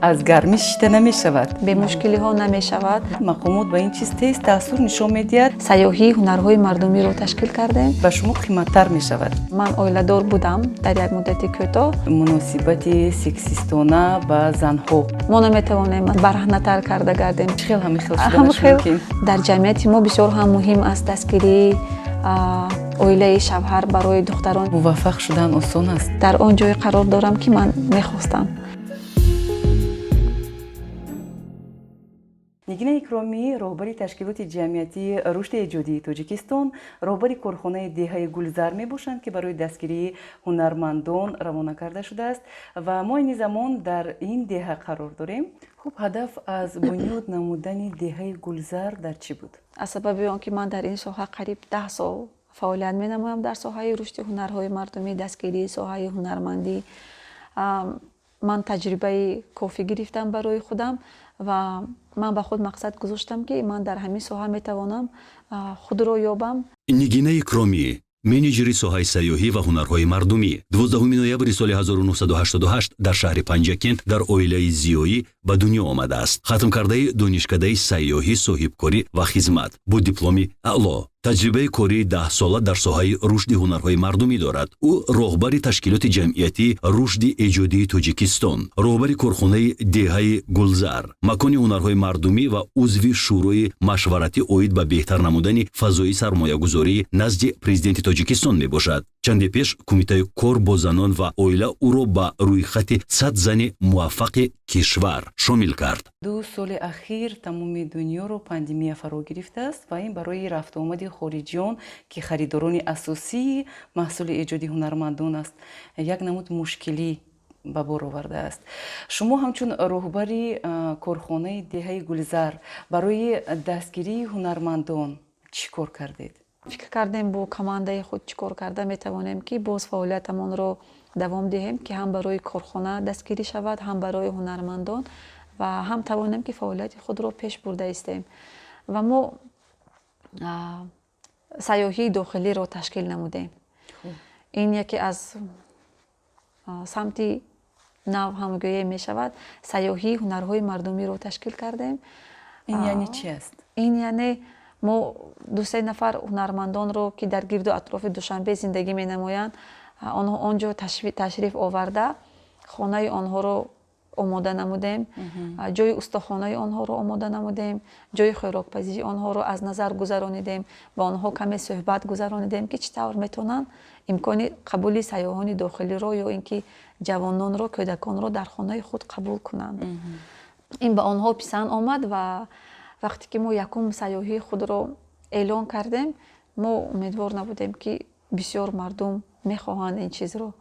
аз гармӣ шита намешавад, бемушкилиҳо намешавад. мақомот ба ин чиз тест таъссур нишон медиҳад, сайёҳӣ ҳунарҳои мардумиро ташкил кардем. ба шумо қиматтар мешавад. ман оиладор будам дар як муддати кӯтоҳ. муносибати сексистона ба занҳо мо наметавонем барҳнатар карда гардем. хел ҳама хел шуданаш мумкин. дар ҷамъияти мо бисёр ҳам муҳим аст дастгирии оилаи шавҳар барои духтарон. муваффақ шудан осон аст. дар он ҷое қарор дорам ки ман мехостам. нигина икромӣ роҳбари ташкилоти ҷамъиятии рушди эҷодии тоҷикистон, роҳбари корхонаи Деҳаи Гулзар мебошанд ки барои дастгирии ҳунармандон равона карда шудааст ва мо айни замон дар ин деҳа қарор дорем. хуб, ҳадаф аз бунёд намудани Деҳаи Гулзар дар чӣ буд? аз сабаби он ки ман дар ин соҳа қариб 10 сол фаъолият менамоям дар соҳаи рушди ҳунарҳои мардумӣ, дастгирии соҳаи ҳунармандӣ. ман таҷрибаи кофӣ гирифтам барои худам ва ман ба худ мақсад гузоштам ки ман дар ҳамин соҳа метавонам худро ёбам. Нигина Икромиро, менеҷери соҳаи сайёҳӣ ва ҳунарҳои мардумӣ, 12 ноябри соли 1988 дар шаҳри Панҷакент дар оилаи зиёӣ ба дунё омадааст. Хатмкардаи Донишкадаи Сайёҳӣ соҳибкорӣ ва хизмат бо дипломи аъло. таҷрибаи кории 10 сола дар соҳаи рушди ҳунарҳои мардумӣ дорад. Ӯ роҳбари ташкилоти ҷамъияти рушди эҷодии тоҷикистон, роҳбари корхонаи Деҳаи Гулзар, макони ҳунарҳои мардумӣ ва узви шӯрои машваратӣ оид ба беҳтар намудани фазои сармоягузорӣ назди президенти тоҷикистон мебошад. чанде пеш кумитаи кор бо занон ва оила ӯро ба рӯйхати 100 зани муваффақи кишвар шомил кард. 2 соли ахир тамоми дунёро пандемия фаро гирифтааст ва ин барои рафтуомади хориҷиён ки харидорони асосии маҳсули эҷоди ҳунармандон аст, як намуд мушкилӣ ба бор овардааст. шумо ҳамчун роҳбари корхонаи Деҳаи Гулзар барои дастгирии ҳунармандон чӣ кор кардед? фикр кардем бо командаи худ чӣ кор карда метавонем ки боз фаъолиятамонро давом диҳем ки ҳам барои корхона дастгирӣ шавад, ҳам барои ҳунармандон ва ҳам тавонем ки фаъолияти худро пеш бурда истем. ва мо сайёҳии дохилиро ташкил намудем. ин яке аз самти нав ҳам гӯя мешавад. сайёҳии ҳунарҳои мардумиро ташкил кардем. ин яъне чӣ аст? ин яъне мо 2-3 нафар ҳунармандонро ки дар гирду атрофи Душанбе зиндагӣ менамоянд, онҳо он ҷо ташриф оварда хонаи онҳоро омода намудем, ҷои устохонаи онҳоро омода намудем, ҷои хӯрокпазии онҳоро аз назар гузаронидем, ба онҳо каме суҳбат гузаронидем ки чӣ тавр метавонанд имкони қабули сайёҳони дохилиро ё ин ки ҷавононро, кӯдаконро дар хонаи худ қабул кунанд. ин ба онҳо писанд омад ва вақте ки мо якум сайёҳии худро эълон кардем, мо умедвор набудем ки бисёр мардум мехоҳанд ин чизро.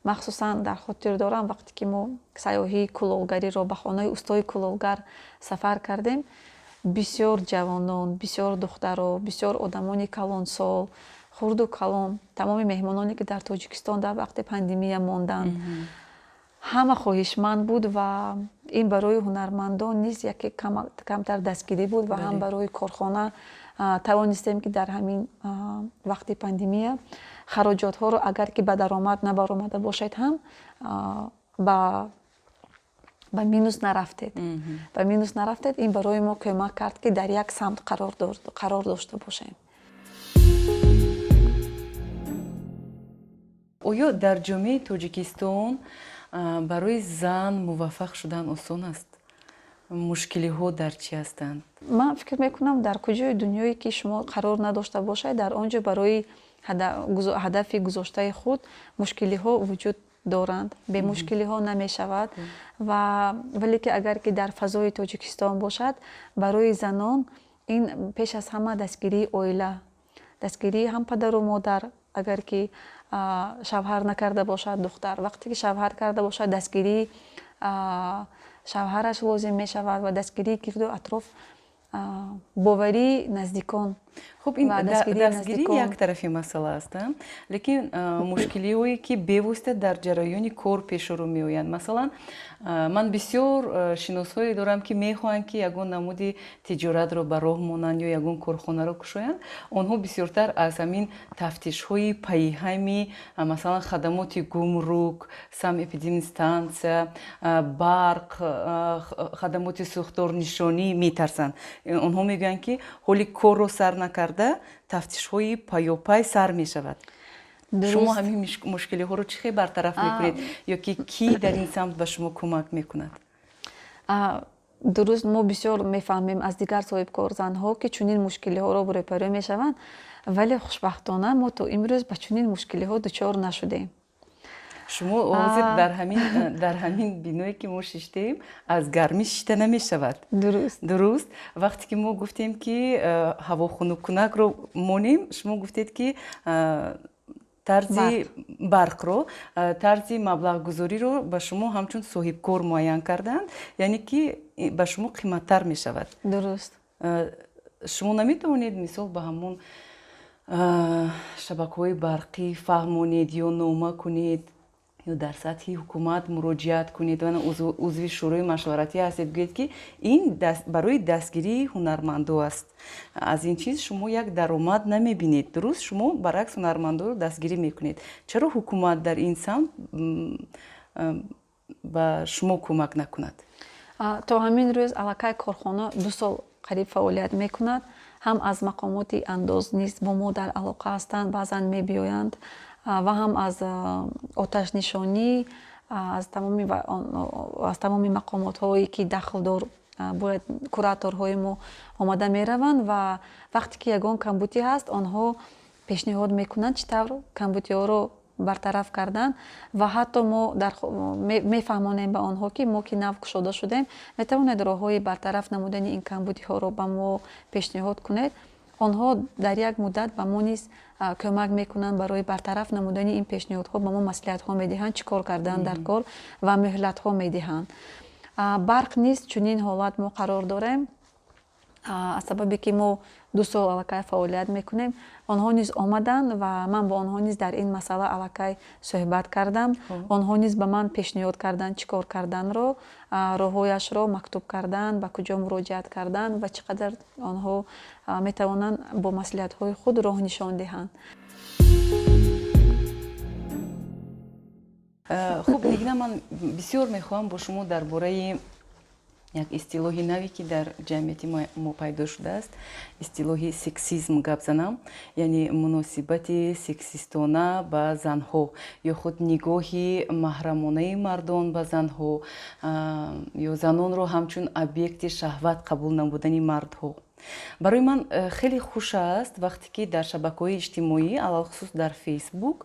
махсусан дар хотир дорам вақте ки мо сайёҳии кулолгариро ба хонаи устои кулолгар сафар кардем, бисёр ҷавонон, бисёр духтаро, бисёр одамони калонсол, хурду калон, тамоми меҳмононе ки дар Тоҷикистон дар вақти пандемия монданд, ҳама хоҳишманд буд ва ин барои ҳунармандон низ яке камтар дастгирӣ буд ва ҳам барои корхона тавонистем ки дар ҳамин вақти пандемия хароҷотҳоро агар ки ба даромад набаромада бошед ҳам ба минус нарафтед. ба минус нарафтед. ин барои мо кӯмак кард ки дар як самт қарор дошта бошем. оё дар ҷомеаи Тоҷикистон барои зан муваффақ шудан осон аст? мушкилиҳо дар чӣ ҳастанд? ман фикр мекунам дар куҷои дунёе ки шумо қарор надошта бошед, дар он ҷо барои ҳадафи гузоштаи худ мушкилиҳо вуҷуд доранд. бемушкилиҳо намешавад. вале ки агар ки дар фазои Тоҷикистон бошад, барои занон ин пеш аз ҳама дастгирии оила, дастгирии ҳам падару модар, агар ки шавҳар накарда бошад духтар, вақте ки шавҳар карда бошад дастгирии шавҳараш лозим мешавад ва дастгирии гирду атроф, боварии наздикон خب این و دستگیری دستگیری نزدیکان. یک طرفی مسئله است، لیکن مشکلی هایی که بواسطه در جریان کار پیش رو می آیند. مثلا من بسیار شناسایی دارم که میخواهند که یگان نمودی تجارت رو به راه مانند یا یگان کارخانه رو کشایند. آنها بسیارتر از همین تفتیش های پیهمی، مثلا خدمات گمرک، سم اپیدمستانسیا، برق، خدمات سوختار نشانی میترسند. آنها میگویند که حالی کار رو سر نکرده تفتیش های پیاپی سر میشود. شما همین مشکلی ها رو چی برطرف میکنید یا که کی در این سمت به شما کمک میکند؟ درست، ما بسیار میفهمیم از دیگر صاحبکار زنها که چنین مشکلی ها رو روبرو میشوند، ولی خوشبختانه ما تا امروز به چنین مشکلی ها دچار نشدیم. شما آوازت در همین بینایی که ما ششتیم از گرمی شیته نمی شود. درست. وقتی که ما گفتیم که هوا خنک کنک رو مونیم، شما گفتید که тарзи барқро, тарзи маблағгузорӣ ро ба шумо ҳамчун соҳибкор муайян карданд, яъне ки ба шумо қиматтар мешавад. Дуруст. шумо наметавонед мисол ба ҳамон шабакаҳои барқӣ фаҳмонед ё нома кунед ё дар сатҳи ҳукумат муроҷиат кунед, вана узви шӯрои машваратӣ ҳастед, гӯед ки ин барои дастгирии ҳунармандо аст. аз ин чиз шумо як даромад намебинед. дуруст, шумо баръакс ҳунармандоро дастгирӣ мекунед. чаро ҳукумат дар ин самт ба шумо кӯмак накунад? то ҳамин рӯз аллакай корхона 2 сол қариб фаъолият мекунад. ҳам аз мақомоти андознист бо мо дар алоқа ҳастанд, баъзан мебиёянд, ва ҳам аз оташнишонӣ, аз тамоми мақомотҳое ки дахлдор бояд кураторҳои мо омада мераванд ва вақте ки ягон камбутӣ ҳаст, онҳо пешниҳод мекунанд чӣ тавр камбутиҳоро бартараф кардан ва ҳатто мо мефаҳмонем ба онҳо ки мо ки нав кушода шудем, метавонед роҳҳои бартараф намудани ин камбутиҳоро ба мо пешниҳод кунед. онҳо дар як муддат ба мо низ кӯмак мекунанд барои бартараф намудани ин пешниҳодҳо, ба мо маслиҳатҳо медиҳанд чӣ кор кардан дар кор ва муҳлатҳо медиҳанд. барқ низ чунин ҳолат мо қарор дорем. аз сабаби ки мо 2 сол аллакай фаъолият мекунем, онҳо низ омаданд ва ман бо онҳо низ дар ин масъала аллакай суҳбат кардам. онҳо низ ба ман пешниҳод карданд чӣ кор карданро, роҳҳояшро мактуб кардан, ба куҷо муроҷиат кардан ва чӣ қадар онҳо метавонанд бо маслиҳатҳои худ роҳ нишон диҳанд. хуб, Нигина, ман бисёр мехоҳам бо шумо дар бораи як истилоҳи наве ки дар ҷамъияти мо пайдо шудааст, истилоҳи сексизм гап занам, яъне муносибати сексистона ба занҳо ё худ нигоҳи маҳрамонаи мардон ба занҳо ё занонро ҳамчун объекти шаҳват қабул намудани мардҳо. барои ман хеле хуш аст вақте ки дар шабакаҳои иҷтимоӣ, алахусус дар фейсбук,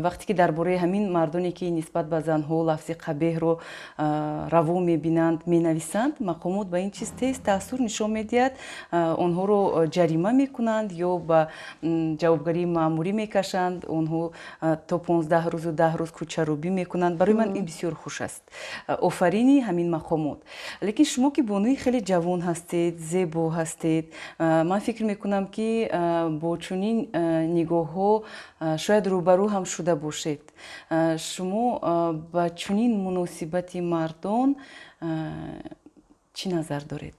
вақте ки дар бораи ҳамин мардоне ки нисбат ба занҳо лафзи қабеҳро раво мебинанд менависанд, мақомот ба ин чиз тез таъссур нишон медиҳад, онҳоро ҷарима мекунанд ё ба ҷавобгарии маъмурӣ мекашанд, онҳо то 15 рӯзу 10 рӯз кӯчаробӣ мекунанд. барои ман ин бисёр хуш аст. офарини ҳамин мақомот. лекин шумо ки бонуи хеле ҷавон ҳастед, зебо ҳастед, ман фикр мекунам ки бо чунин нигоҳҳо шояд рӯбарӯ ҳам шуда бошед. шумо ба чунин муносибати мардон чӣ назар доред?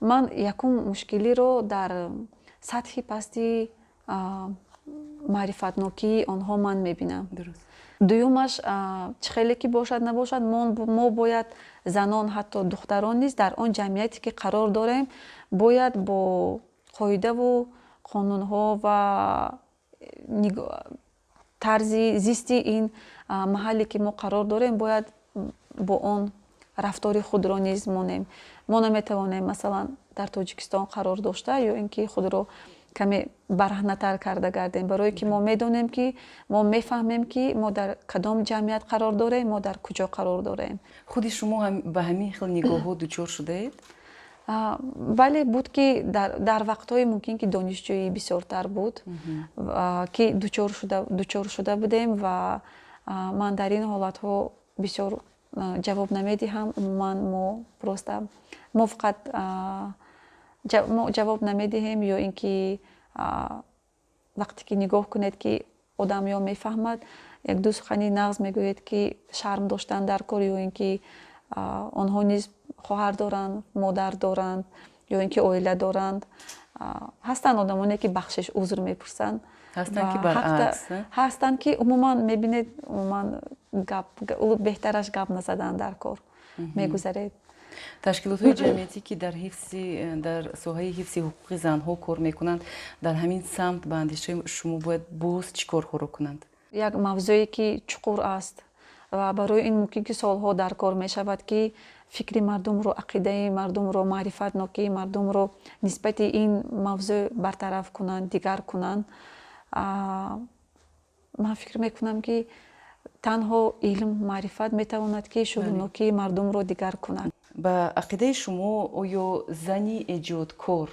ман якум мушкилиро дар сатҳи пасти маърифатнокии онҳо ман мебинам. дуюмаш чӣ хеле ки бошад набошад, мо бояд занон, ҳатто духтарон низ дар он ҷамъияте ки қарор дорем, бояд бо қоидаву қонунҳо ва тарзи зисти ин маҳалле ки мо қарор дорем, бояд бо он рафтори худро низ монем. мо наметавонем масалан дар Тоҷикистон қарор дошта ё ин ки худро каме барҳнатар карда гардем, барое ки мо медонем ки мо мефаҳмем ки мо дар кадом ҷамъият қарор дорем, мо дар куҷо қарор дорем. худи шумо ба ҳамин хел нигоҳҳо дучор шудаед? бале, буд ки дар вақтҳои мумкин ки донишҷӯӣ бисёртар буд, ки дучор шуда будем ва ман дар ин ҳолатҳо бисёр ҷавоб намедиҳам. умуман мо фақат мо ҷавоб намедиҳем ё ин ки вақте ки нигоҳ кунед ки одам ё мефаҳмад як ду сухани нағз мегӯед ки шарм доштан дар кор ё ин ки онҳо низ хоҳар доранд, модар доранд ё ин ки оила доранд. ҳастанд одамоне ки бахшиш узр мепурсанд, ҳастанд ки умуман мебинед умуман беҳтараш гап назадан дар кор мегузаред. ташкилотҳои ҷамъиятӣ ки дар соҳаи ҳифзи ҳуқуқи занҳо кор мекунанд, дар ҳамин самт ба андешаи шумо бояд боз чӣ корҳоро кунанд? Як мавзӯе ки чуқур аст ва барои ин мумкин ки солҳо дар кор мешавад ки фикри мардумро, ақидаи мардумро, маърифатнокии мардумро нисбати ин мавзӯъ бартараф кунанд, дигар кунанд. ман фикр мекунам ки танҳо илм, маърифат метавонад ки шуғулнокии мардумро дигар кунад. ба ақидаи шумо оё зани эҷодкор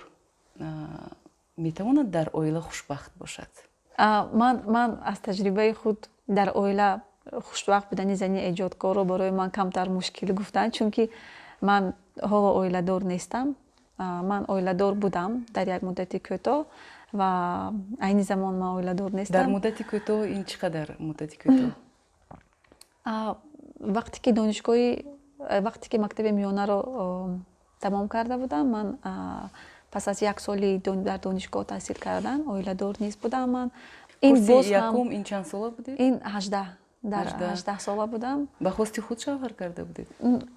метавонад дар оила хушбахт бошад? ман аз таҷрибаи худ дар оила хушбахт будани зани эҷодкорро барои ман камтар мушкил гуфтан, чунки ман ҳоло оиладор нестам. ман оиладор будам дар як муддати кӯтоҳ ва айни замон ман оиладор нестам. Дар муддати кӯтоҳ ин чӣ қадар муддати кӯтоҳ? вақте ки мактаби миёнаро тамом карда будам, ман пас аз як соли дар донишгоҳ таҳсил кардан оиладор низ будам. Ман курси якум ин чанд сола будед? ин 18 дар 18 сола будам. ба хости худ шавҳар карда будед?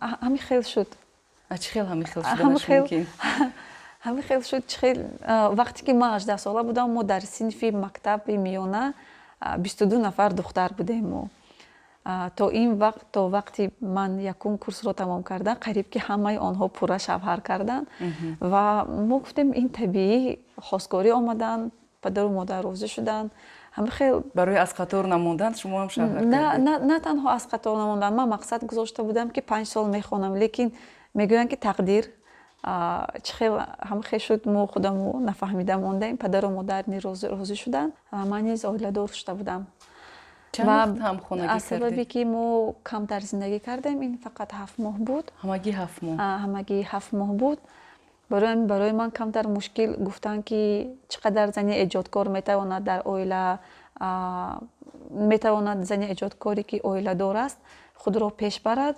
ҳамин хел шуд. Чӣ хел ҳамин хел шуданаш мумкин? ҳамин хел шуд. вақте ки ман 18 сола будам, мо дар синфи мактаби миёна 22 нафар духтар будем. мо то вақти ман якум курсро тамом кардам, қариб ки ҳамаи онҳо пурра шавҳар кардан ва мо гуфтем ин табиӣ, хостгорӣ омадан, падару модар розӣ шудан. барои аз қатор намондан шумо ҳам шавҳар кардед? На танҳо аз қатор намондан. Ман мақсад гузошта будам ки 5 сол мехонам, лекин мегӯянд ки тақдир ҳамихел шуд, мо худамо нафаҳмида мондаем. Падару модар розӣ шуданд ва ман низ оиладор шуда будам. Аз сабаби ки мо камтар зиндагӣ кардем, ин фақат 7 моҳ буд. Ҳамагӣ 7 моҳ? Ҳамагӣ 7 моҳ буд. барои ман камтар мушкил гуфтан ки чӣ қадар зани эҷодкор метавонад дар оила метавонад зани эҷодкоре ки оиладор аст худро пеш барад.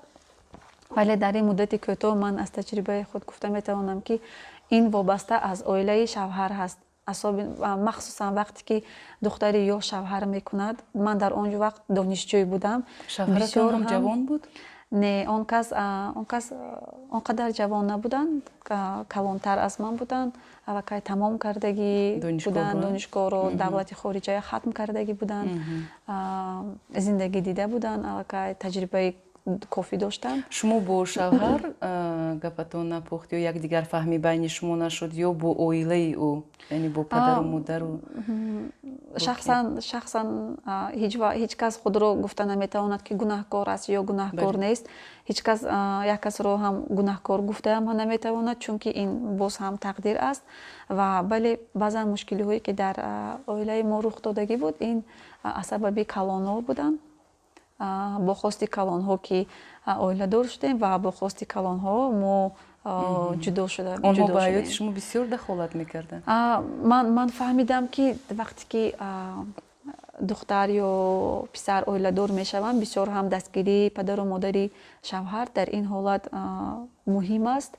вале дар ин муддати кӯтоҳ ман аз таҷрибаи худ гуфта метавонам ки ин вобаста аз оилаи шавҳар ҳаст. махсусан вақте ки духтари ё шавҳар мекунад. ман дар он вақт донишҷӯй будам. Шавҳаратон ҳам ҷавон буд? Не, он кас он қадар ҷавон набуданд, калонтар аз ман буданд. аввакай тамом кардагӣ буданд, донишгоҳро давлати хориҷая хатм кардагӣ буданд, зиндагӣ дида буданд, аввакай таҷрибаи кофӣ доштанд. шумо бо шавҳар гапатон напухт ё якдигар фаҳмӣ байни шумо нашуд ё бо оилаи ӯ, яъне бо падару модару? шахсан ҳеҷ кас худро гуфта наметавонад ки гунаҳкор аст ё гунаҳкор нест. ҳеҷ кас як касро ҳам гунаҳкор гуфтаам наметавонад, чунки ин боз ҳам тақдир аст. ва бале баъзан мушкилиҳое ки дар оилаи мо рух додагӣ буд, ин аз сабаби калонҳо буданд. бо хости калонҳо ки оиладор шудем ва бо хости калонҳо мо ҷудо шудем. онҳо ба ҳаёти шумо бисёр дахолат мекарданд? ман фаҳмидам ки вақте ки духтар ё писар оиладор мешаванд, бисёр ҳам дастгирии падару модари шавҳар дар ин ҳолат муҳим аст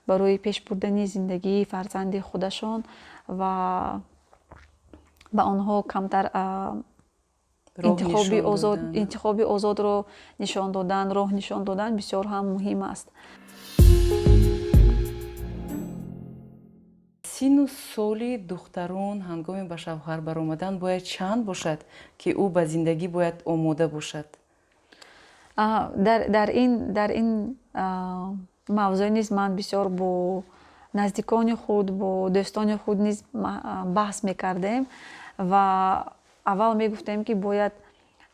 барои пеш бурдани зиндагии фарзанди худашон ва ба онҳо камтар интихоби озодро нишон додан, роҳ нишон додан бисёр ҳам муҳим аст. сину соли духтарон ҳангоми ба шавҳар баромадан бояд чанд бошад ки ӯ ба зиндагӣ бояд омода бошад? дар ин мавзӯъ низ ман бисёр бо наздикони худ, бо дӯстони худ низ баҳс мекардем ва аввал мегуфтем ки бояд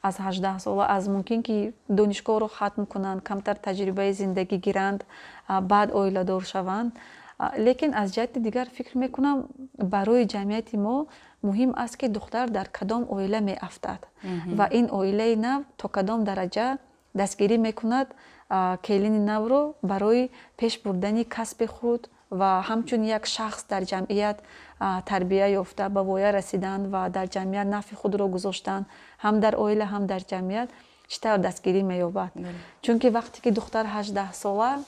аз 18 сола аз мумкин ки донишгоҳро хатм кунанд, камтар таҷрибаи зиндагӣ гиранд, баъд оиладор шаванд. лекин аз ҷиҳати дигар фикр мекунам барои ҷамъияти мо муҳим аст ки духтар дар кадом оила меафтад ва ин оилаи нав то кадом дараҷа дастгирӣ мекунад келини навро барои пеш бурдани касби худ, ва ҳамчун як шахс дар ҷамъият тарбия ёфта ба воя расидан ва дар ҷамъият нафи худро гузоштан, ҳам дар оила, ҳам дар ҷамъият чӣ тавр дастгирӣ меёбад. Чунки вақте ки духтар 18 сола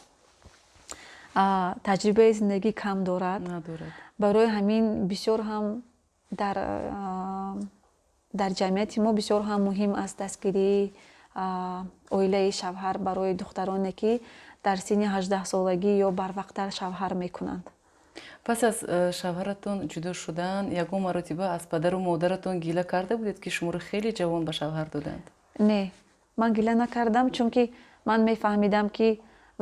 таҷрибаи зиндагӣ кам дорад, барои ҳамин бисёр ҳам дар ҷамъияти мо бисёр ҳам муҳим аст дастгирии оилаи шавҳар барои духтароне ки дар синни 18 солагӣ ё барвақттар шавҳар мекунанд. пас аз шавҳаратон ҷудо шудан ягон маротиба аз падару модаратон гила карда будед ки шуморо хеле ҷавон ба шавҳар доданд? Не, ман гила накардам, чунки ман мефаҳмидам ки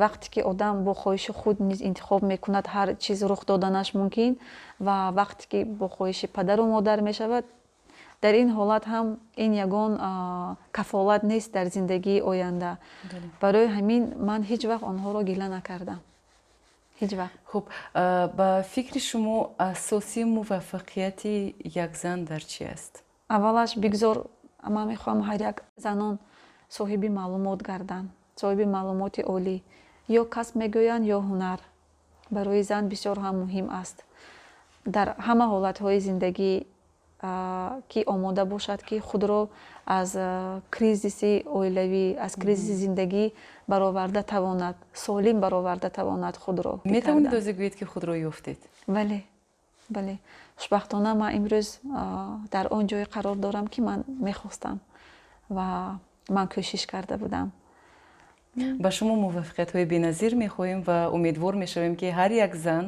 вақте ки одам бо хоҳиши худ низ интихоб мекунад, ҳар чиз рух доданаш мумкин ва вақте ки бо хоҳиши падару модар мешавад, дар ин ҳолат ҳам ин ягон кафолат нест дар зиндагии оянда. Барои ҳамин ман ҳеҷ вақт онҳоро гила накардам. ҳеҷ вақт. Хуб, ба фикри шумо асоси муваффақияти як зан дар чӣ аст? Аввалаш бигзор ман мехоҳам ҳар як занон соҳиби маълумот гарданд, соҳиби маълумоти олӣ. Ё касб мегӯянд, ё ҳунар. Барои зан бисёр ҳам муҳим аст дар ҳама ҳолатҳои зиндагӣ ки омода бошад ки худро аз кризиси оилавӣ, аз кризиси зиндагӣ бароварда тавонад, солим бароварда тавонад худро. Метавонед озӣ гӯед ки худро ёфтед? Бале, бале. хушбахтона ман имрӯз дар он ҷое қарор дорам ки ман мехостам ва ман кӯшиш карда будам. ба шумо муваффақиятҳои беназир мехоҳем ва умедвор мешавем ки ҳар як зан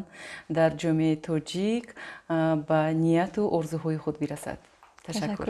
дар ҷомеаи тоҷик ба нияту орзуҳои худ бирасад. Ташаккур.